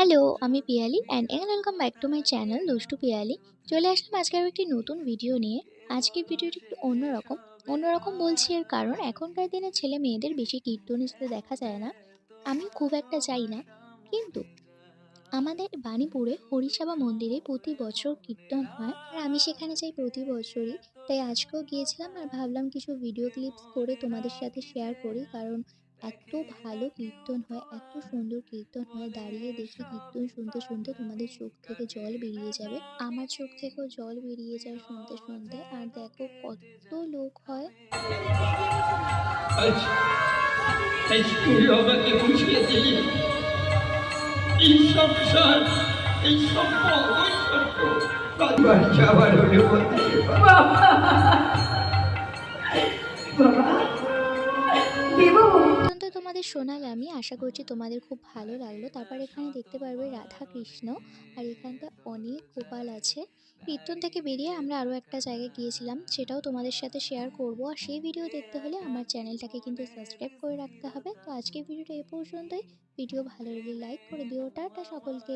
Hello, আমি Piyali and welcome back to my channel দুষ্টু পিয়ালি। চলে আসলাম আজকে আরও একটি নতুন ভিডিও নিয়ে। আজকের ভিডিওটি একটু অন্যরকম। অন্যরকম বলছি এর কারণ এখনকার দিনে ছেলে মেয়েদের বেশি কীর্তনিস্তে দেখা যায় না। আমিও খুব একটা যাই না। কিন্তু আমাদের বাণীপুরে হরিসভা মন্দিরে প্রতি বছর কীর্তন হয় আর আমি সেখানে যাই প্রতি বছরই। তাই আজকেও গিয়েছিলাম আর ভাবলাম কিছু ভিডিও ক্লিপস করে তোমাদের সাথে শেয়ার করি, কারণ এত ভালো কীর্তন হয়, এত সুন্দর কীর্তন হয়, দাঁড়িয়ে দেখি কীর্তন শুনতে শুনতে তোমাদের চোখ থেকে জল বেরিয়ে যাবে, আমার চোখ থেকেও জল বেরিয়ে যায় শুনতে শুনতে। আর দেখো কত লোক হয়। আজ আজ তুই আমাকে বুঝিয়ে দিলি এই সংসার, এই সম্পদ ঐশ্বর্য বাবার যাওয়ার অনুমতি। কীর্তন তো তোমাদের শোনালাম, আমি আশা করছি তোমাদের খুব ভালো লাগলো। তারপর এখানে দেখতে পারবে রাধা কৃষ্ণ, আর এখানটা অনেক গোপাল আছে। কীর্তন থেকে বেরিয়ে আমরা আরও একটা জায়গায় গিয়েছিলাম, সেটাও তোমাদের সাথে শেয়ার করব। আর সেই ভিডিও দেখতে হলে আমার চ্যানেলটাকে কিন্তু সাবস্ক্রাইব করে রাখতে হবে। তো আজকের ভিডিওটা এ পর্যন্তই। ভিডিও ভালো লাগলে লাইক করে দিও। টাটা সকলকে।